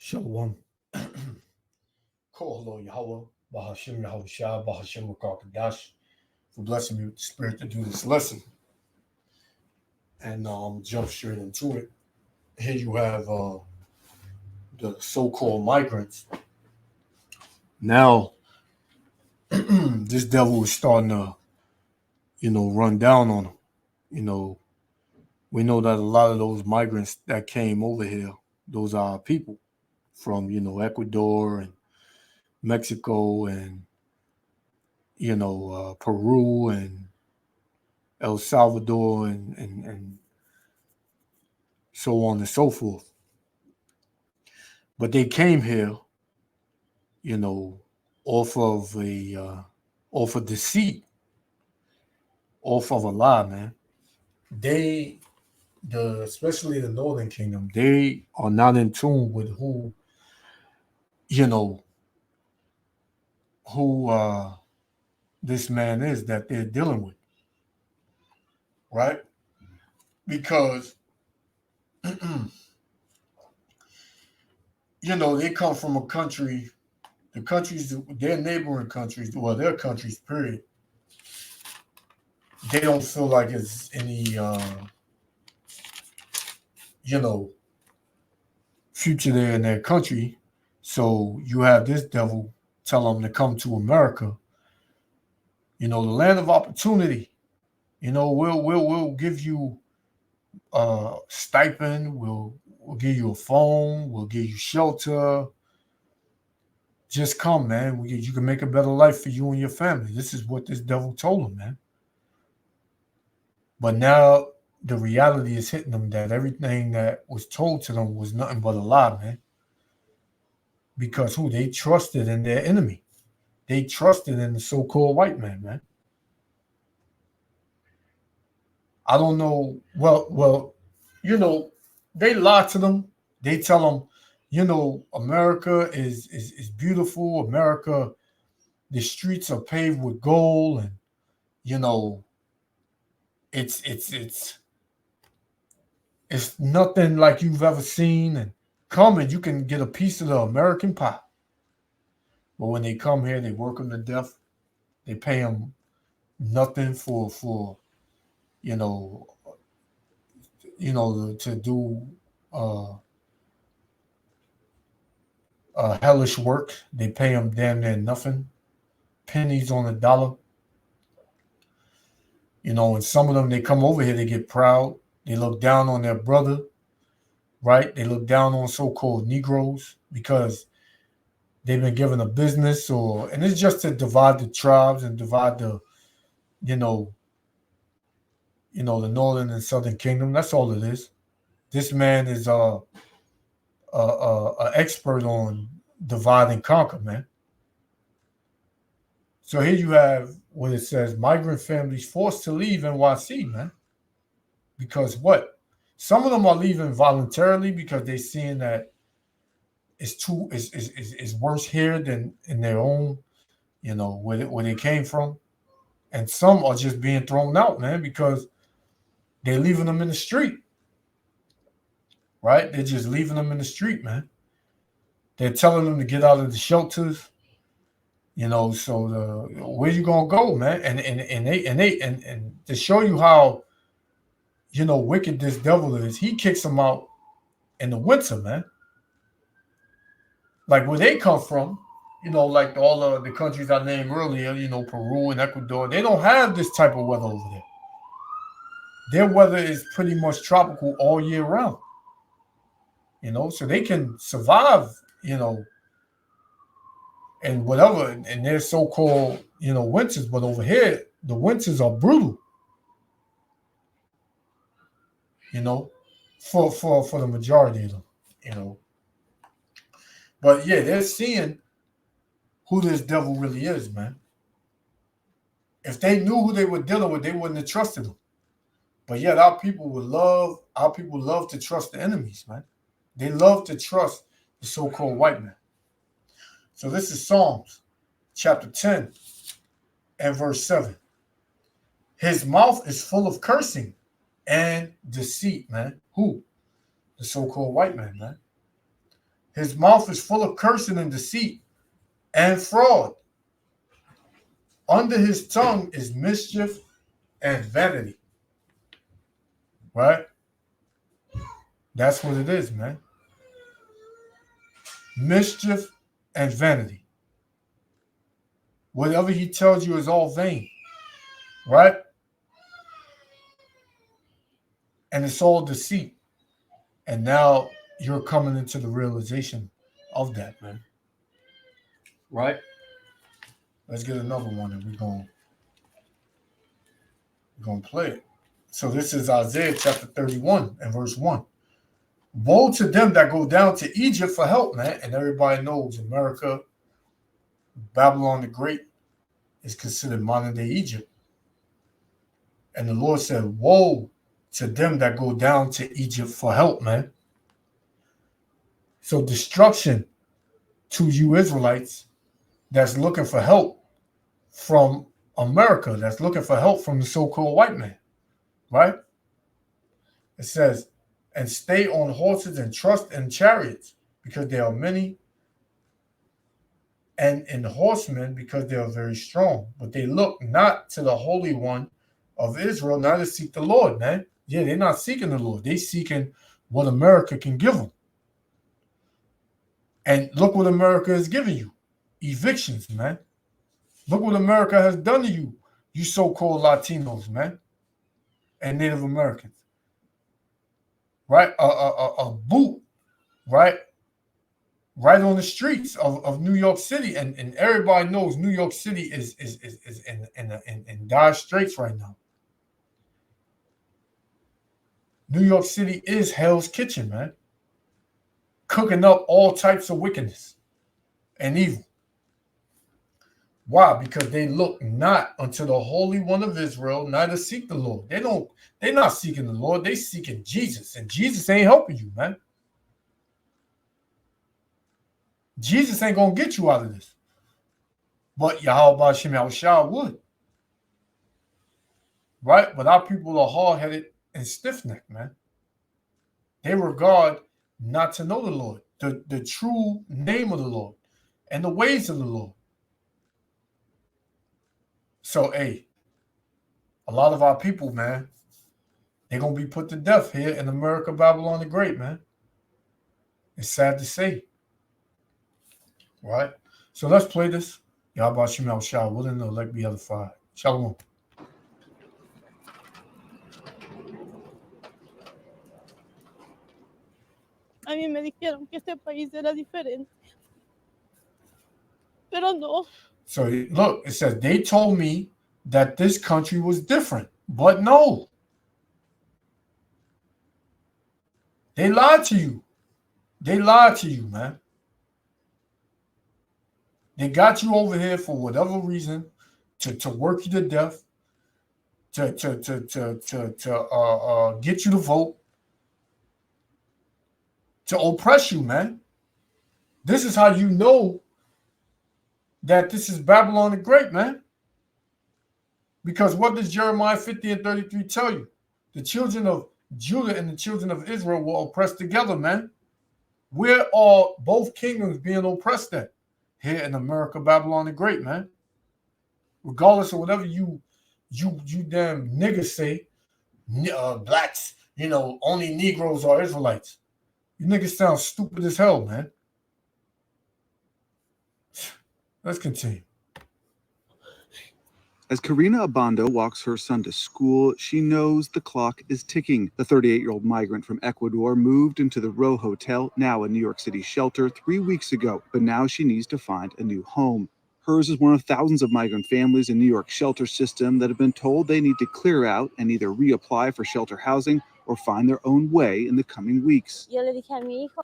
Shalom. Kohalo Yahweh, Bahashim Yahushua, Bahashim Rakakadash, for blessing me with the spirit to do this lesson. And jump straight into it. Here you have the so-called migrants. Now, this devil is starting to, run down on them. We know that a lot of those migrants that came over here, those are our people from, Ecuador and Mexico and, Peru and El Salvador and so on and so forth. But they came here, off of deceit, off of a lie, man. Especially the Northern Kingdom, they are not in tune with who this man is that they're dealing with, right? Because they come from a country, their neighboring countries, well, their countries, period. They don't feel like it's any, future there in their country. So you have this devil tell them to come to America, the land of opportunity. We'll give you a stipend. We'll give you a phone. We'll give you shelter. Just come, man. You can make a better life for you and your family. This is what this devil told them, man. But now the reality is hitting them that everything that was told to them was nothing but a lie, man. Because they trusted in their enemy. They trusted in the so-called white man, man. I don't know. Well, they lie to them. They tell them, America is beautiful. America, the streets are paved with gold, and it's nothing like you've ever seen. And come and you can get a piece of the American pie. But when they come here, they work them to death. They pay them nothing for to do hellish work. They pay them damn near nothing, pennies on the dollar. And some of them, they come over here, they get proud. They look down on their brother, right? They look down on so-called Negroes because they've been given a business, and it's just to divide the tribes and divide the, the Northern and Southern Kingdom. That's all it is. This man is a expert on divide and conquer, man. So here you have what it says: migrant families forced to leave NYC, man. Because what? Some of them are leaving voluntarily because they're seeing that it's worse here than in their own, where they came from. And some are just being thrown out, man, because they're leaving them in the street. Right? They're just leaving them in the street, man. They're telling them to get out of the shelters. So where you gonna go, man? And to show you how, wicked this devil is, he kicks them out in the winter, man. Like where they come from, like all of the countries I named earlier, Peru and Ecuador, they don't have this type of weather over there. Their weather is pretty much tropical all year round. So they can survive, and whatever in their so-called, winters. But over here, the winters are brutal, for the majority of them, But yeah, they're seeing who this devil really is, man. If they knew who they were dealing with, they wouldn't have trusted him. But yet our people love to trust the enemies, man. They love to trust the so-called white man. So this is Psalms chapter 10 and verse 7. His mouth is full of cursing and deceit, man. Who? The so-called white man, man. His mouth is full of cursing and deceit and fraud. Under his tongue is mischief and vanity. Right? That's what it is, man. Mischief and vanity. Whatever he tells you is all vain. Right? And it's all deceit. And now you're coming into the realization of that, man. Right? Let's get another one and we're going to play it. So this is Isaiah chapter 31 and verse 1. Woe to them that go down to Egypt for help, man. And everybody knows America, Babylon the Great is considered modern day Egypt. And the Lord said, woe to them that go down to Egypt for help, man. So destruction to you Israelites that's looking for help from America, that's looking for help from the so-called white man, right? It says, and stay on horses and trust in chariots because they are many, and in horsemen because they are very strong. But they look not to the Holy One of Israel, neither seek the Lord, man. Yeah, they're not seeking the Lord. They're seeking what America can give them. And look what America is giving you. Evictions, man. Look what America has done to you, you so-called Latinos, man, and Native Americans. Right? A boot, right? Right on the streets of New York City. And everybody knows New York City is in dire straits right now. New York City is Hell's Kitchen, man. Cooking up all types of wickedness and evil. Why? Because they look not unto the Holy One of Israel, neither seek the Lord. They're not seeking the Lord, they seeking Jesus. And Jesus ain't helping you, man. Jesus ain't gonna get you out of this. But Yahweh Shem Yahushua would. Right? But our people are hard-headed and stiff-necked, man. They regard not to know the Lord, the true name of the Lord, and the ways of the Lord. So, hey, a lot of our people, man, they're going to be put to death here in America, Babylon the Great, man. It's sad to say. Right? So let's play this. Yahweh Shem Yahushua, willing to elect be edified. Shalom. A mí me dijeron que este país era diferente. Pero no. So look, it says, they told me that this country was different, but no. They lied to you. They lied to you, man. They got you over here for whatever reason to work you to death, to get you to vote, to oppress you, man. This is how you know that this is Babylon the Great, man. Because what does Jeremiah 50 and 33 tell you? The children of Judah and the children of Israel were oppressed together, man. Where are both kingdoms being oppressed at? Here in America, Babylon the Great, man. Regardless of whatever you damn niggas say, blacks, only Negroes are Israelites. You niggas sound stupid as hell, man. Let's continue. As Karina Abando walks her son to school, she knows the clock is ticking. The 38-year-old migrant from Ecuador moved into the Row Hotel, now a New York City shelter, 3 weeks ago, but now she needs to find a new home. Hers is one of thousands of migrant families in New York's shelter system that have been told they need to clear out and either reapply for shelter housing or find their own way in the coming weeks.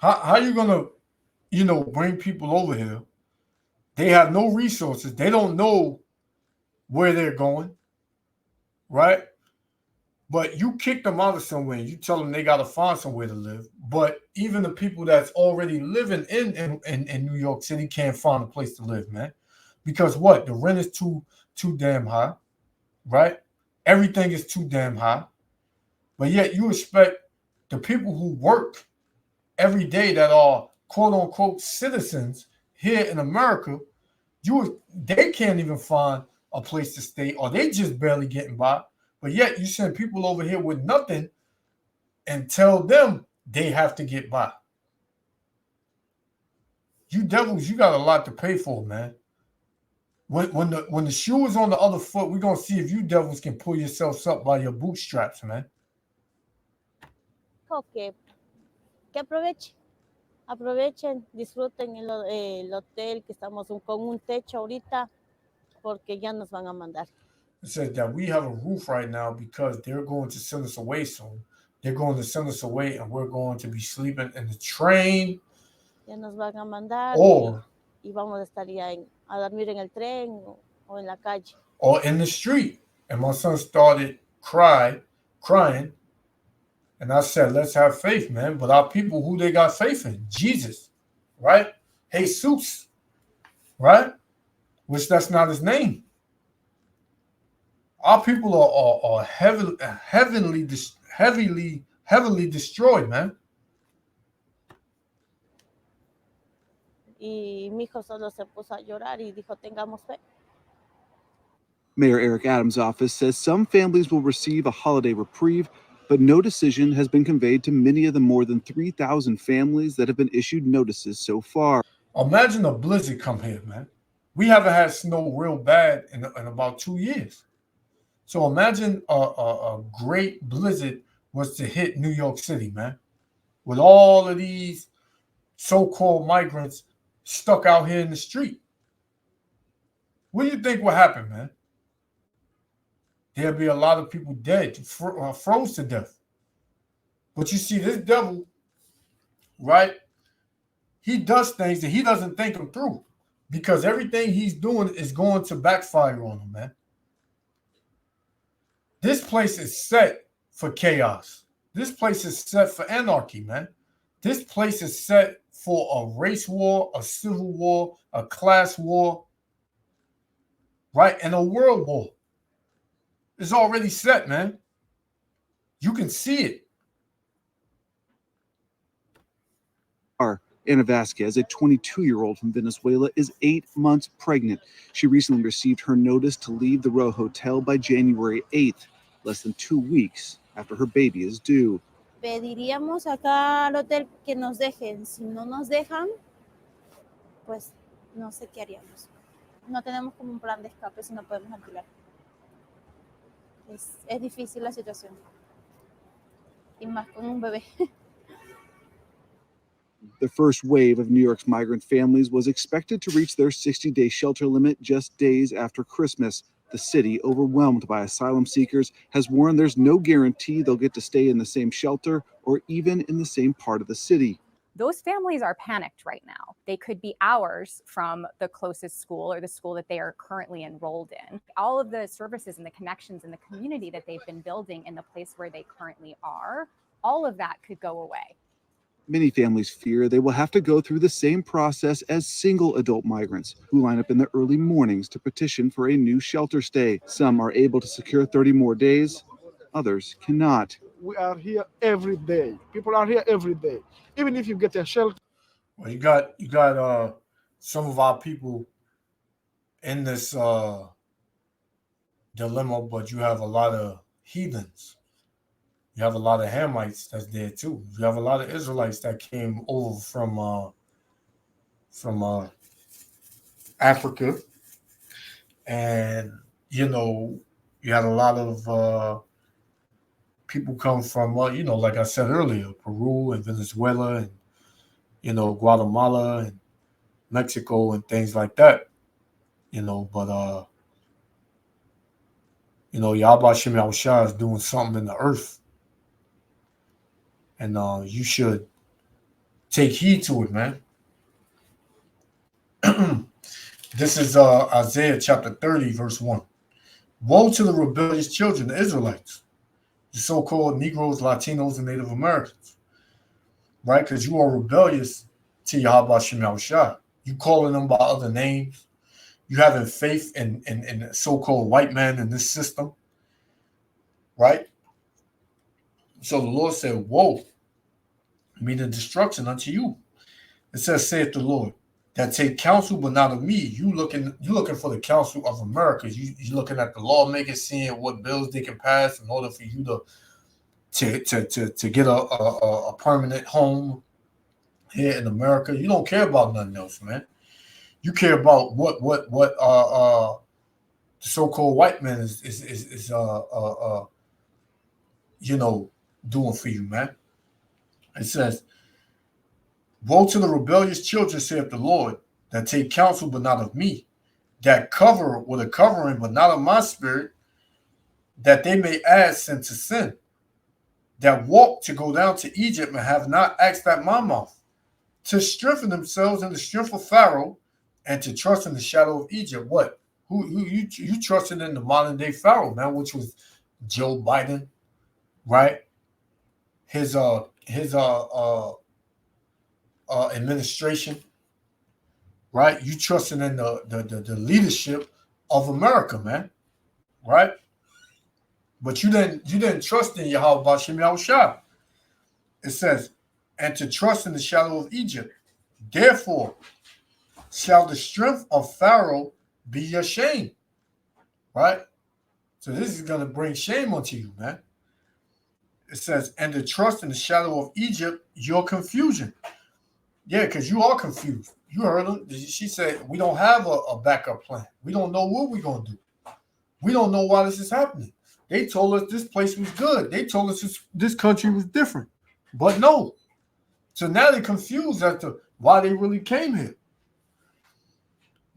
How you gonna, bring people over here? They have no resources. They don't know where they're going, right? But you kick them out of somewhere. You tell them they got to find somewhere to live. But even the people that's already living in New York City can't find a place to live, man. Because what? The rent is too damn high, right? Everything is too damn high. But yet you expect the people who work every day that are quote unquote citizens here in America, they can't even find a place to stay, or they just barely getting by. But yet you send people over here with nothing and tell them they have to get by. You devils, you got a lot to pay for, man. When the shoe is on the other foot, we're gonna see if you devils can pull yourselves up by your bootstraps, man. Que aprovechen, disfruten el hotel, que estamos con un techo ahorita, porque ya nos van a mandar. It says that we have a roof right now because they're going to send us away soon. They're going to send us away, and we're going to be sleeping in the train. Ya nos van a mandar, y vamos a estar ya a dormir en el tren o en la calle. Or in the street. And my son started crying. And I said, let's have faith, man. But our people, who they got faith in? Jesus, right? Jesus, right? Which that's not his name. Our people are heavily destroyed, man. Y mi hijo solo se puso a llorar y dijo, tengamos fe. Mayor Eric Adams' office says some families will receive a holiday reprieve, but no decision has been conveyed to many of the more than 3,000 families that have been issued notices so far. Imagine a blizzard come here, man. We haven't had snow real bad in about 2 years. So imagine a great blizzard was to hit New York City, man, with all of these so-called migrants stuck out here in the street. What do you think would happen, man? There'll be a lot of people dead, froze to death. But you see, this devil, right? He does things that he doesn't think them through, because everything he's doing is going to backfire on him, man. This place is set for chaos. This place is set for anarchy, man. This place is set for a race war, a civil war, a class war, right? And a world war. It's already set, man. You can see it. Ana Vasquez, a 22-year-old from Venezuela, is 8 months pregnant. She recently received her notice to leave the Row Hotel by January 8th, less than 2 weeks after her baby is due. Pediríamos acá al hotel que nos dejen. Si no nos dejan, pues no sé qué haríamos. No tenemos como un plan de escape si no podemos alquilar. Es difícil la situación. Y más con un bebé. The first wave of New York's migrant families was expected to reach their 60-day shelter limit just days after Christmas. The city, overwhelmed by asylum seekers, has warned there's no guarantee they'll get to stay in the same shelter or even in the same part of the city. Those families are panicked right now. They could be hours from the closest school or the school that they are currently enrolled in. All of the services and the connections and the community that they've been building in the place where they currently are, all of that could go away. Many families fear they will have to go through the same process as single adult migrants who line up in the early mornings to petition for a new shelter stay. Some are able to secure 30 more days, others cannot. We are here every day. People are here every day. Even if you get a shelter. Well, you got some of our people in this dilemma, but you have a lot of heathens. You have a lot of Hamites that's there too. You have a lot of Israelites that came over from Africa, and you had a lot of people come from like I said earlier, Peru and Venezuela and Guatemala and Mexico and things like that. But Yahweh Shem Yahushua is doing something in the earth. And you should take heed to it, man. This is Isaiah chapter 30, verse 1. Woe to the rebellious children, the Israelites, the so-called Negroes, Latinos, and Native Americans, right? Because you are rebellious to Yahweh Shem Yahushua. You calling them by other names. You having faith in so-called white man in this system, right? So the Lord said, woe, meaning destruction unto you. It says, saith the Lord, that take counsel, but not of me. You looking for the counsel of America. You looking at the lawmakers, seeing what bills they can pass in order for you to get a permanent home here in America. You don't care about nothing else, man. You care about what the so-called white man is doing for you, man. It says, woe to the rebellious children, saith the Lord, that take counsel, but not of me, that cover with a covering, but not of my spirit, that they may add sin to sin, that walk to go down to Egypt and have not asked at my mouth, to strengthen themselves in the strength of Pharaoh, and to trust in the shadow of Egypt. What? Who you trusted in the modern day Pharaoh, man, which was Joe Biden, right? His administration, right? You trusting in the leadership of America, man, right? But you didn't trust in Yahweh B'Shem Yahushua. It says, and to trust in the shadow of Egypt. Therefore shall the strength of Pharaoh be your shame, right? So this is going to bring shame onto you, man. It says, and to trust in the shadow of Egypt, your confusion. Yeah, because you are confused. You heard her. She said, we don't have a backup plan. We don't know what we're going to do. We don't know why this is happening. They told us this place was good. They told us this country was different. But no. So now they're confused as to why they really came here.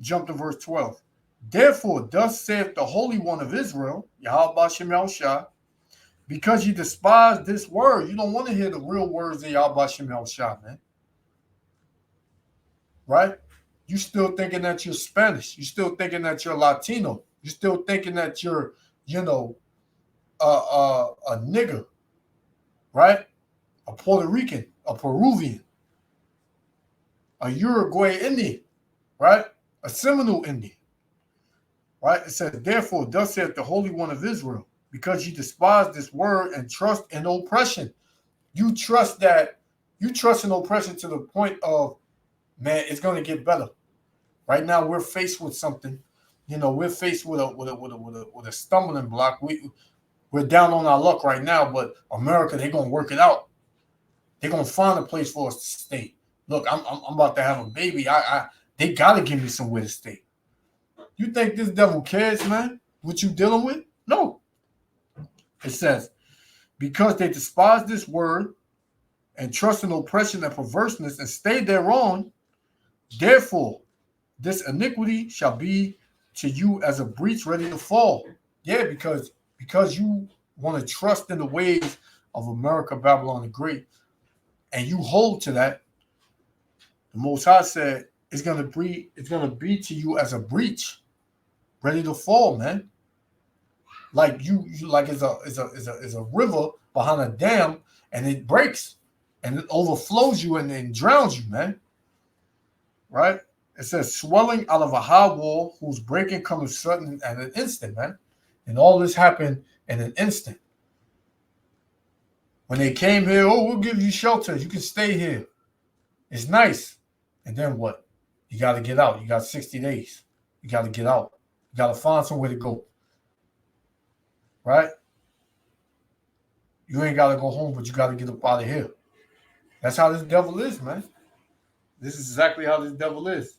Jump to verse 12. Therefore, thus saith the Holy One of Israel, Yahweh B'Shem Yahushua, because you despise this word. You don't want to hear the real words of Yahweh B'Shem Yahushua, man. Right? You still thinking that you're Spanish. You still thinking that you're Latino. You still thinking that you're, a nigger, right? A Puerto Rican, a Peruvian, a Uruguay Indian, right? A Seminole Indian, right? It says, therefore, thus saith the Holy One of Israel, because you despise this word and trust in oppression. You trust in oppression to the point of, man, it's going to get better. Right now, we're faced with something. We're faced with a stumbling block. We're down on our luck right now, but America, they're going to work it out. They're going to find a place for us to stay. Look, I'm about to have a baby. They got to give me somewhere to stay. You think this devil cares, man, what you dealing with? No. It says, because they despise this word and trust in oppression and perverseness and stay thereon, therefore, this iniquity shall be to you as a breach ready to fall. Yeah, because you want to trust in the ways of America, Babylon the Great, and you hold to that, the Most High said it's gonna be to you as a breach, ready to fall, man. Like you like is a river behind a dam, and it breaks and it overflows you and drowns you, man. Right? It says, swelling out of a high wall, whose breaking comes sudden at an instant, man. And all this happened in an instant. When they came here, we'll give you shelter. You can stay here. It's nice. And then what? You got to get out. You got 60 days. You got to get out. You got to find somewhere to go. Right? You ain't got to go home, but you got to get up out of here. That's how this devil is, man. This is exactly how this devil is.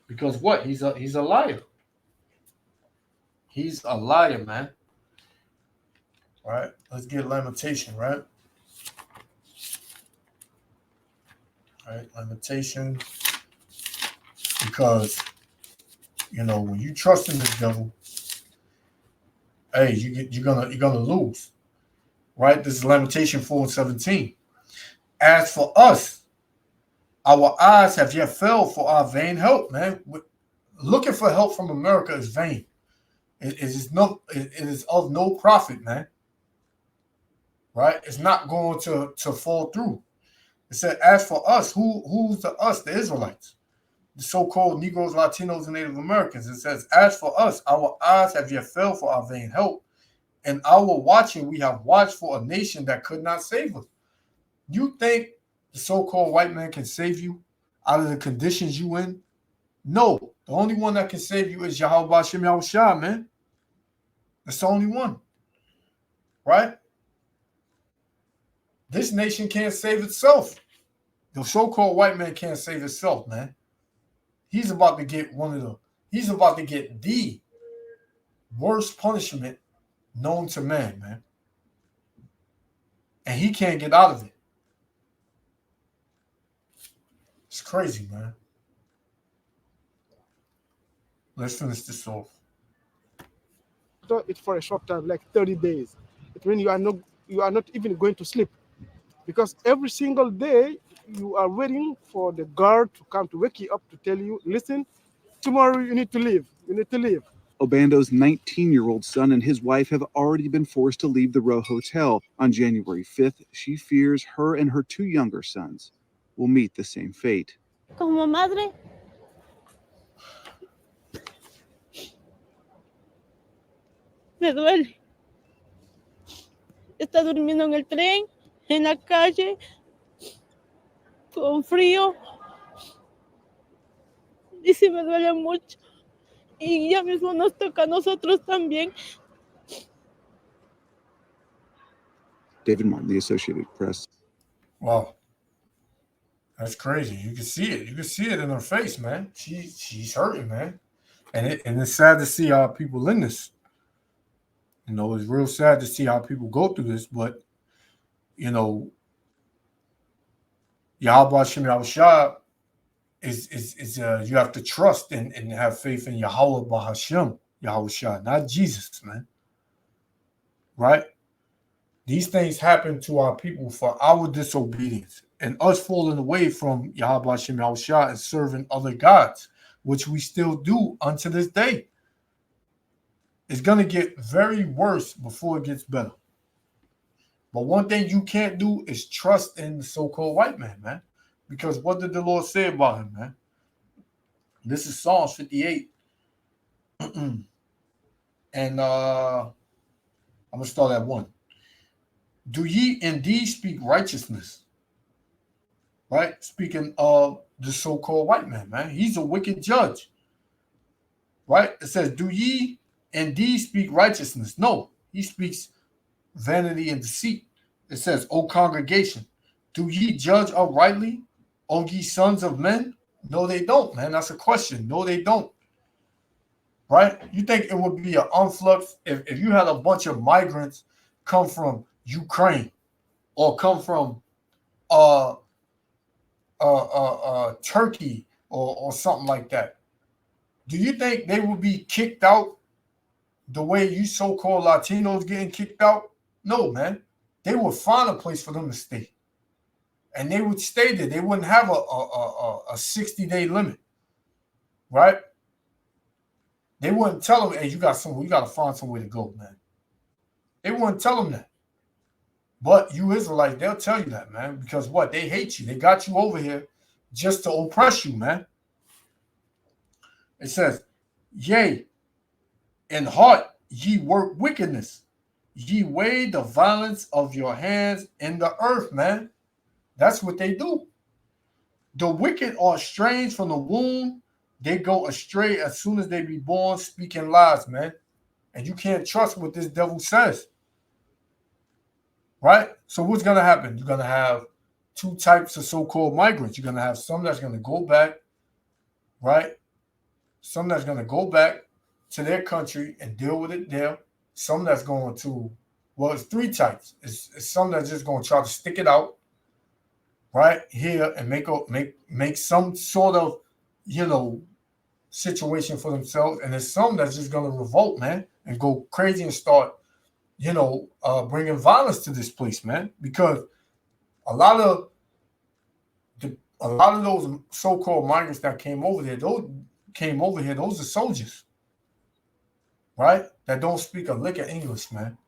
Because what? He's a liar. He's a liar, man. All right, let's get Lamentation, right? All right, Lamentation. Because, when you trust in this devil, hey, you're gonna lose. Right? This is Lamentation 4:17. As for us, our eyes have yet failed for our vain help, man. Looking for help from America is vain. It is of no profit, man. Right? It's not going to fall through. It said, as for us, who's the us? The Israelites, the so-called Negroes, Latinos, and Native Americans. It says, as for us, our eyes have yet failed for our vain help. And our watching, we have watched for a nation that could not save us. You think the so-called white man can save you out of the conditions you in? No. The only one that can save you is Yahweh Bashem Yahushua, man. That's the only one. Right? This nation can't save itself. The so-called white man can't save itself, man. He's about to get the worst punishment known to man, man. And he can't get out of it. It's crazy, man. Let's finish this off. It's for a short time, like 30 days. It means you are not even going to sleep, because every single day you are waiting for the guard to come to wake you up to tell you, listen, tomorrow you need to leave. You need to leave. Obando's 19-year-old son and his wife have already been forced to leave the Row Hotel. On January 5th, she fears her and her 2 younger sons will meet the same fate. Como madre, me duele. Está durmiendo en el tren, en la calle, con frío. Y sí me duele mucho. Y ya mismo nos toca a nosotros también. David Martin, The Associated Press. Wow. That's crazy. You can see it. You can see it in her face, man. She's hurting, man. And it's sad to see how people in this. You know, it's real sad to see how people go through this, but you know, Yahweh Hashem Yahushua is you have to trust and have faith in Yahweh Bahashem Yahushua, not Jesus, man. Right? These things happen to our people for our disobedience and us falling away from Yahweh Hashem Yahushua and serving other gods, which we still do unto this day. It's going to get very worse before it gets better. But one thing you can't do is trust in the so-called white man, man. Because what did the Lord say about him, man? This is Psalms 58. And I'm going to start at 1. Do ye indeed speak righteousness? Right? Speaking of the so-called white man, man. He's a wicked judge. Right? It says, do ye indeed speak righteousness? No, he speaks vanity and deceit. It says, O congregation, do ye judge uprightly, O ye sons of men? No, they don't, man. That's a question. No, they don't. Right? You think it would be an influx if you had a bunch of migrants come from Ukraine or come from Turkey or something like that? Do you think they would be kicked out the way you so-called Latinos getting kicked out? No, man. They would find a place for them to stay. And they would stay there. They wouldn't have a 60-day limit. Right? They wouldn't tell them, hey, you got to find somewhere to go, man. They wouldn't tell them that. But you Israelites, they'll tell you that, man. Because what? They hate you. They got you over here just to oppress you, man. It says, yea, in heart ye work wickedness. Ye weigh the violence of your hands in the earth, man. That's what they do. The wicked are estranged from the womb. They go astray as soon as they be born, speaking lies, man. And you can't trust what this devil says. Right? So what's going to happen? You're going to have 2 types of so-called migrants. You're going to have some that's going to go back, right? Some that's going to go back to their country and deal with it there. Some that's going to, well, it's 3 types. It's some that's just going to try to stick it out, right, here and make some sort of, you know, situation for themselves. And there's some that's just going to revolt, man, and go crazy and start, you know, bringing violence to this place, man. Because a lot of those so-called migrants that came over there, those are soldiers, right? That don't speak a lick of English, man.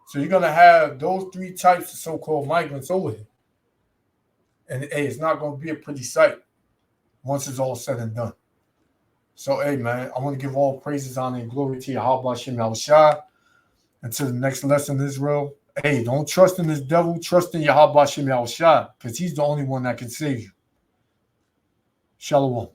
So you're going to have those 3 types of so-called migrants over here. And, hey, it's not going to be a pretty sight once it's all said and done. So, hey, man, I want to give all praises, honor, and glory to Yahweh Hashem Yahushua. Until the next lesson, Israel, Hey, don't trust in this devil. Trust in Yahweh Shem Yahushua, because he's the only one that can save you. Shalom.